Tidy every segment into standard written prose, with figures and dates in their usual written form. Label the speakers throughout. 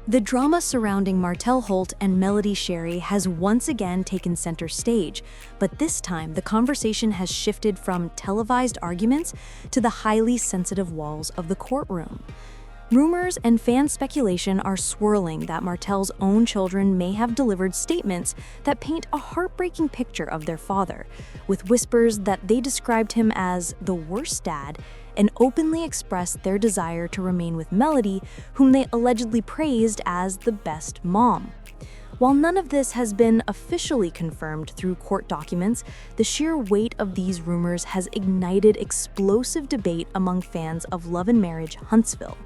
Speaker 1: The drama surrounding Martell Holt and Melody Sherry has once again taken center stage, but this time the conversation has shifted from televised arguments to the highly sensitive walls of the courtroom. Rumors and fan speculation are swirling that Martell's own children may have delivered statements that paint a heartbreaking picture of their father, with whispers that they described him as the worst dad and openly expressed their desire to remain with Melody, whom they allegedly praised as the best mom. While none of this has been officially confirmed through court documents, the sheer weight of these rumors has ignited explosive debate among fans of Love and Marriage Huntsville.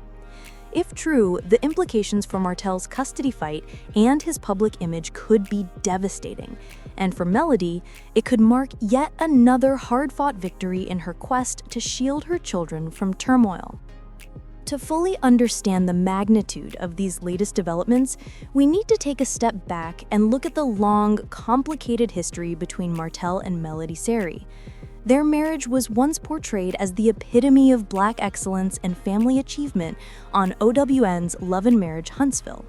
Speaker 1: If true, the implications for Martell's custody fight and his public image could be devastating. And for Melody, it could mark yet another hard-fought victory in her quest to shield her children from turmoil. To fully understand the magnitude of these latest developments, we need to take a step back and look at the long, complicated history between Martell and Melody Sherry. Their marriage was once portrayed as the epitome of Black excellence and family achievement on OWN's Love and Marriage Huntsville.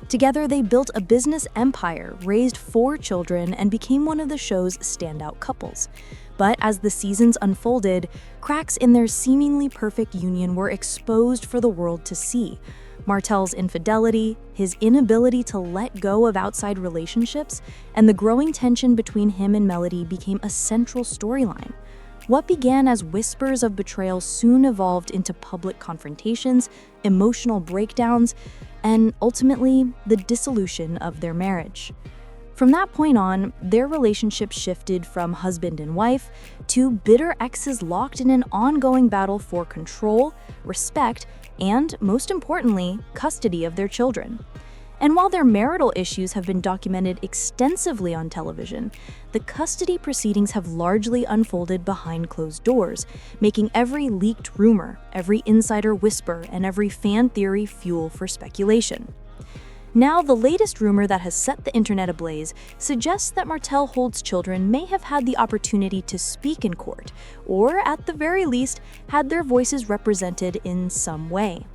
Speaker 1: Together, they built a business empire, raised 4 children, and became one of the show's standout couples. But as the seasons unfolded, cracks in their seemingly perfect union were exposed for the world to see. Martell's infidelity, his inability to let go of outside relationships, and the growing tension between him and Melody became a central storyline. What began as whispers of betrayal soon evolved into public confrontations, emotional breakdowns, and ultimately, the dissolution of their marriage. From that point on, their relationship shifted from husband and wife to bitter exes locked in an ongoing battle for control, respect, and, most importantly, custody of their children. And while their marital issues have been documented extensively on television, the custody proceedings have largely unfolded behind closed doors, making every leaked rumor, every insider whisper, and every fan theory fuel for speculation. Now, the latest rumor that has set the internet ablaze suggests that Martell Holt's children may have had the opportunity to speak in court, or at the very least, had their voices represented in some way.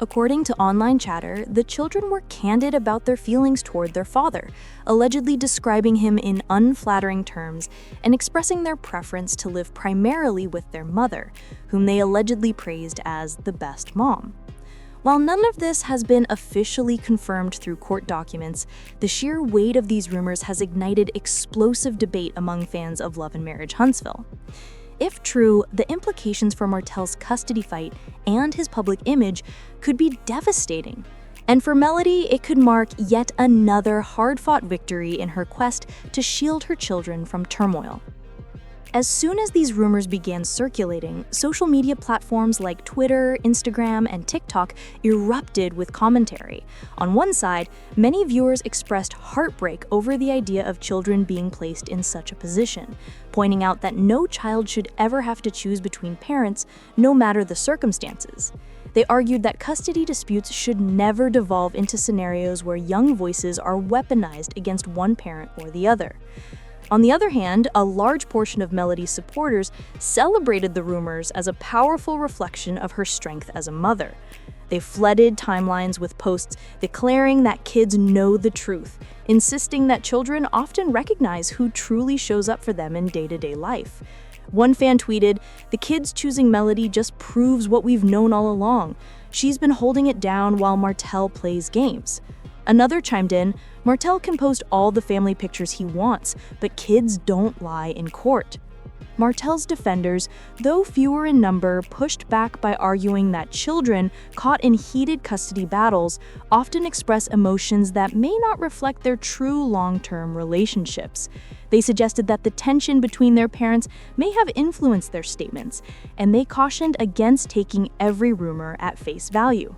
Speaker 1: According to online chatter, the children were candid about their feelings toward their father, allegedly describing him in unflattering terms and expressing their preference to live primarily with their mother, whom they allegedly praised as the best mom. While none of this has been officially confirmed through court documents, the sheer weight of these rumors has ignited explosive debate among fans of Love and Marriage Huntsville. If true, the implications for Martell's custody fight and his public image could be devastating. And for Melody, it could mark yet another hard-fought victory in her quest to shield her children from turmoil. As soon as these rumors began circulating, social media platforms like Twitter, Instagram, and TikTok erupted with commentary. On one side, many viewers expressed heartbreak over the idea of children being placed in such a position, pointing out that no child should ever have to choose between parents, no matter the circumstances. They argued that custody disputes should never devolve into scenarios where young voices are weaponized against one parent or the other. On the other hand, a large portion of Melody's supporters celebrated the rumors as a powerful reflection of her strength as a mother. They flooded timelines with posts declaring that kids know the truth, insisting that children often recognize who truly shows up for them in day-to-day life. One fan tweeted, "The kids choosing Melody just proves what we've known all along. She's been holding it down while Martell plays games." Another chimed in, "Martell can post all the family pictures he wants, but kids don't lie in court." Martell's defenders, though fewer in number, pushed back by arguing that children caught in heated custody battles often express emotions that may not reflect their true long-term relationships. They suggested that the tension between their parents may have influenced their statements, and they cautioned against taking every rumor at face value.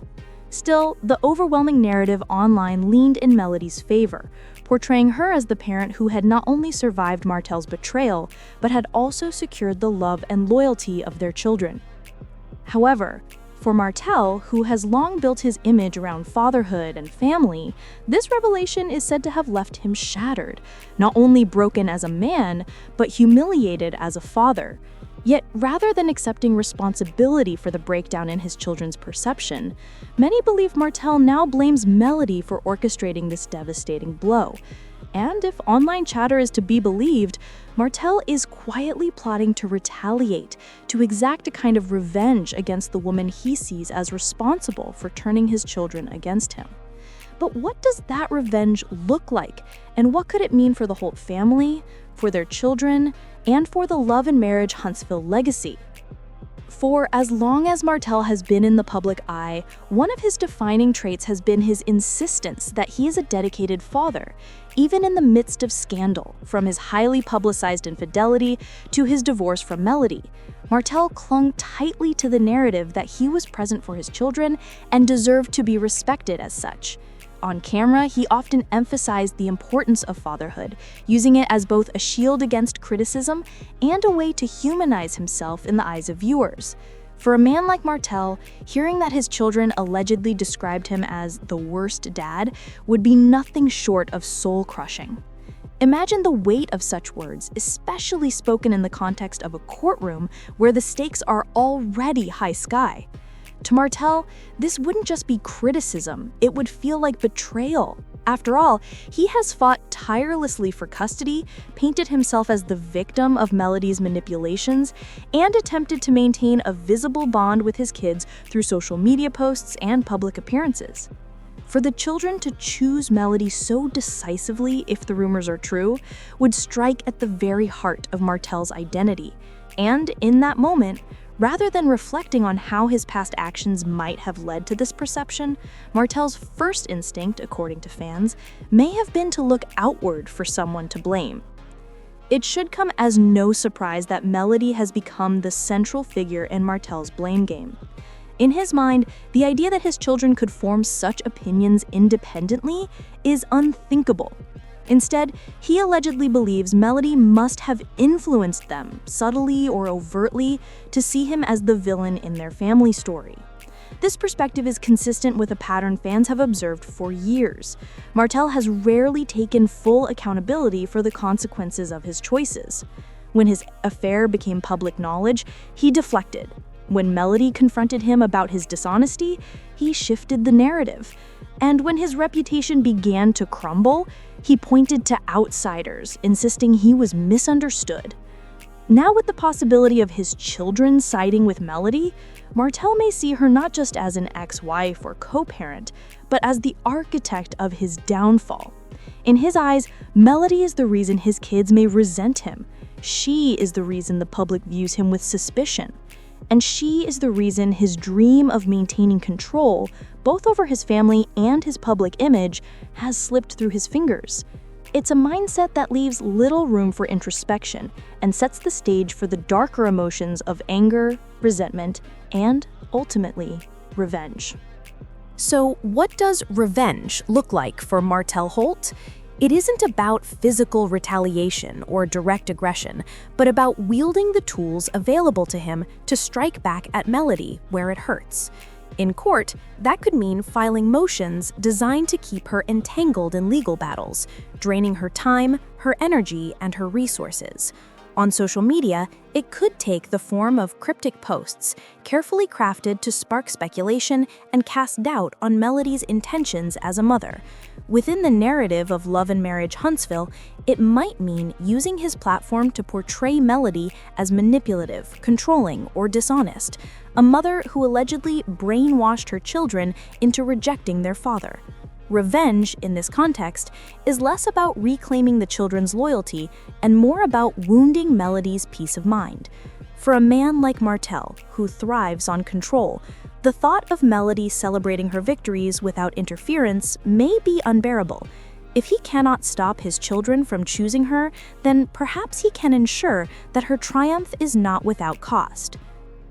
Speaker 1: Still, the overwhelming narrative online leaned in Melody's favor, portraying her as the parent who had not only survived Martell's betrayal, but had also secured the love and loyalty of their children. However, for Martell, who has long built his image around fatherhood and family, this revelation is said to have left him shattered, not only broken as a man, but humiliated as a father. Yet, rather than accepting responsibility for the breakdown in his children's perception, many believe Martell now blames Melody for orchestrating this devastating blow. And if online chatter is to be believed, Martell is quietly plotting to retaliate, to exact a kind of revenge against the woman he sees as responsible for turning his children against him. But what does that revenge look like? And what could it mean for the Holt family, for their children, and for the love and marriage Huntsville legacy? For as long as Martell has been in the public eye, one of his defining traits has been his insistence that he is a dedicated father, even in the midst of scandal, from his highly publicized infidelity to his divorce from Melody. Martell clung tightly to the narrative that he was present for his children and deserved to be respected as such. On camera, he often emphasized the importance of fatherhood, using it as both a shield against criticism and a way to humanize himself in the eyes of viewers. For a man like Martell, hearing that his children allegedly described him as the worst dad would be nothing short of soul-crushing. Imagine the weight of such words, especially spoken in the context of a courtroom where the stakes are already high sky. To Martell, this wouldn't just be criticism, it would feel like betrayal. After all, he has fought tirelessly for custody, painted himself as the victim of Melody's manipulations, and attempted to maintain a visible bond with his kids through social media posts and public appearances. For the children to choose Melody so decisively, if the rumors are true, would strike at the very heart of Martell's identity. And in that moment, rather than reflecting on how his past actions might have led to this perception, Martell's first instinct, according to fans, may have been to look outward for someone to blame. It should come as no surprise that Melody has become the central figure in Martell's blame game. In his mind, the idea that his children could form such opinions independently is unthinkable. Instead, he allegedly believes Melody must have influenced them, subtly or overtly, to see him as the villain in their family story. This perspective is consistent with a pattern fans have observed for years. Martell has rarely taken full accountability for the consequences of his choices. When his affair became public knowledge, he deflected. When Melody confronted him about his dishonesty, he shifted the narrative. And when his reputation began to crumble, he pointed to outsiders, insisting he was misunderstood. Now, with the possibility of his children siding with Melody, Martell may see her not just as an ex-wife or co-parent, but as the architect of his downfall. In his eyes, Melody is the reason his kids may resent him. She is the reason the public views him with suspicion. And she is the reason his dream of maintaining control, both over his family and his public image, has slipped through his fingers. It's a mindset that leaves little room for introspection and sets the stage for the darker emotions of anger, resentment, and, ultimately, revenge. So, what does revenge look like for Martell Holt? It isn't about physical retaliation or direct aggression, but about wielding the tools available to him to strike back at Melody where it hurts. In court, that could mean filing motions designed to keep her entangled in legal battles, draining her time, her energy, and her resources. On social media, it could take the form of cryptic posts, carefully crafted to spark speculation and cast doubt on Melody's intentions as a mother. Within the narrative of Love and Marriage Huntsville, it might mean using his platform to portray Melody as manipulative, controlling, or dishonest, a mother who allegedly brainwashed her children into rejecting their father. Revenge, in this context, is less about reclaiming the children's loyalty and more about wounding Melody's peace of mind. For a man like Martell, who thrives on control, the thought of Melody celebrating her victories without interference may be unbearable. If he cannot stop his children from choosing her, then perhaps he can ensure that her triumph is not without cost.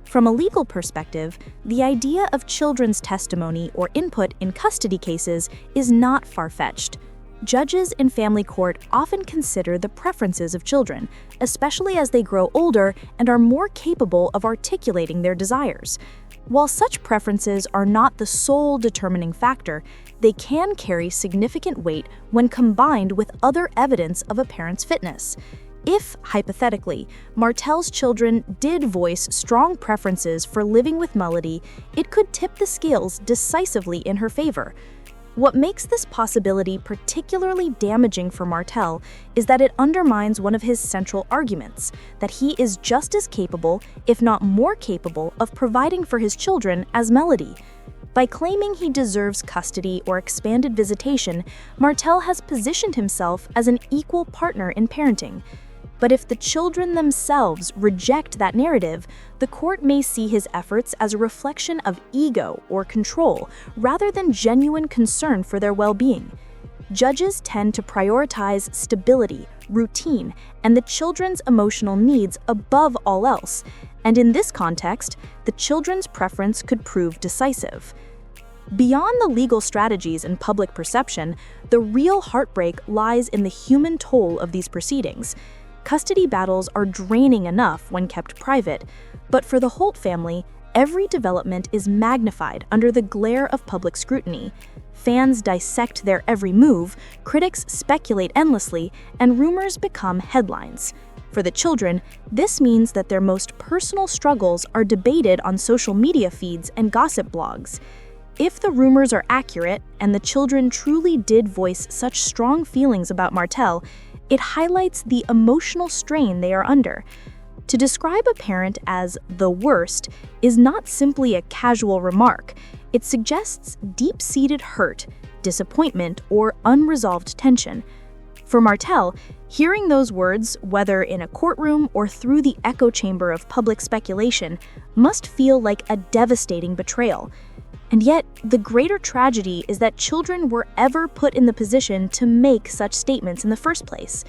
Speaker 1: From a legal perspective, the idea of children's testimony or input in custody cases is not far-fetched. Judges in family court often consider the preferences of children, especially as they grow older and are more capable of articulating their desires. While such preferences are not the sole determining factor, they can carry significant weight when combined with other evidence of a parent's fitness. If, hypothetically, Martell's children did voice strong preferences for living with Melody, it could tip the scales decisively in her favor. What makes this possibility particularly damaging for Martell is that it undermines one of his central arguments, that he is just as capable, if not more capable, of providing for his children as Melody. By claiming he deserves custody or expanded visitation, Martell has positioned himself as an equal partner in parenting. But if the children themselves reject that narrative, the court may see his efforts as a reflection of ego or control rather than genuine concern for their well-being. Judges tend to prioritize stability, routine, and the children's emotional needs above all else, and in this context, the children's preference could prove decisive. Beyond the legal strategies and public perception, the real heartbreak lies in the human toll of these proceedings. Custody battles are draining enough when kept private, but for the Holt family, every development is magnified under the glare of public scrutiny. Fans dissect their every move, critics speculate endlessly, and rumors become headlines. For the children, this means that their most personal struggles are debated on social media feeds and gossip blogs. If the rumors are accurate, and the children truly did voice such strong feelings about Martell, it highlights the emotional strain they are under. To describe a parent as the worst is not simply a casual remark. It suggests deep-seated hurt, disappointment, or unresolved tension. For Martell, hearing those words, whether in a courtroom or through the echo chamber of public speculation, must feel like a devastating betrayal. And yet, the greater tragedy is that children were ever put in the position to make such statements in the first place.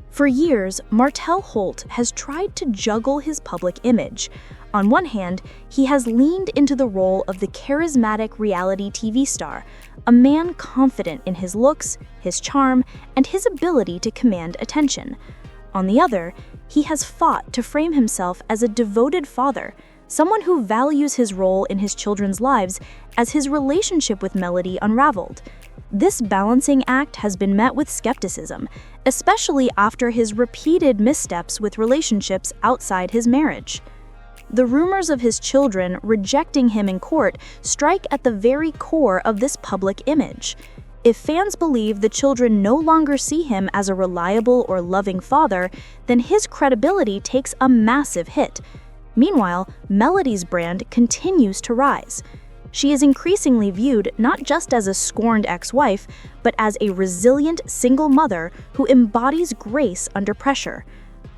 Speaker 1: For years, Martell Holt has tried to juggle his public image. On one hand, he has leaned into the role of the charismatic reality TV star, a man confident in his looks, his charm, and his ability to command attention. On the other, he has fought to frame himself as a devoted father, someone who values his role in his children's lives as his relationship with Melody unraveled. This balancing act has been met with skepticism, especially after his repeated missteps with relationships outside his marriage. The rumors of his children rejecting him in court strike at the very core of this public image. If fans believe the children no longer see him as a reliable or loving father, then his credibility takes a massive hit. Meanwhile, Melody's brand continues to rise. She is increasingly viewed not just as a scorned ex-wife, but as a resilient single mother who embodies grace under pressure.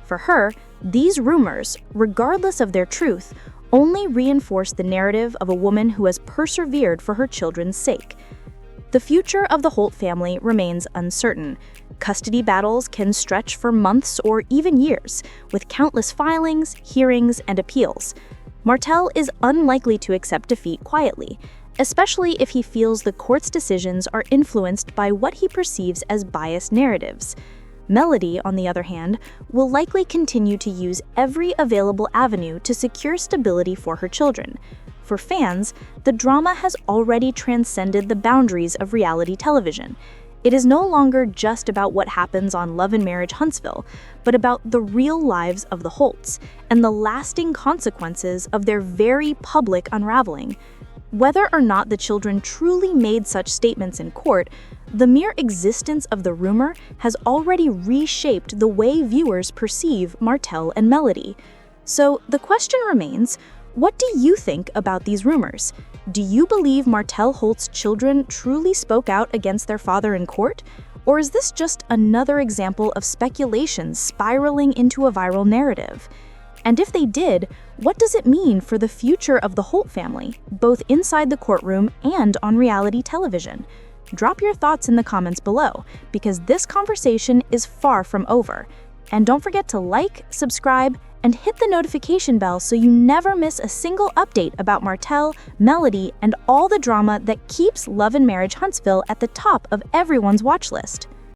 Speaker 1: For her, these rumors, regardless of their truth, only reinforce the narrative of a woman who has persevered for her children's sake. The future of the Holt family remains uncertain. Custody battles can stretch for months or even years, with countless filings, hearings, and appeals. Martell is unlikely to accept defeat quietly, especially if he feels the court's decisions are influenced by what he perceives as biased narratives. Melody, on the other hand, will likely continue to use every available avenue to secure stability for her children. For fans, the drama has already transcended the boundaries of reality television. It is no longer just about what happens on Love and Marriage Huntsville, but about the real lives of the Holts and the lasting consequences of their very public unraveling. Whether or not the children truly made such statements in court, the mere existence of the rumor has already reshaped the way viewers perceive Martell and Melody. So the question remains, what do you think about these rumors? Do you believe Martell Holt's children truly spoke out against their father in court? Or is this just another example of speculation spiraling into a viral narrative? And if they did, what does it mean for the future of the Holt family, both inside the courtroom and on reality television? Drop your thoughts in the comments below, because this conversation is far from over. And don't forget to like, subscribe, and hit the notification bell so you never miss a single update about Martell, Melody, and all the drama that keeps Love and Marriage Huntsville at the top of everyone's watch list.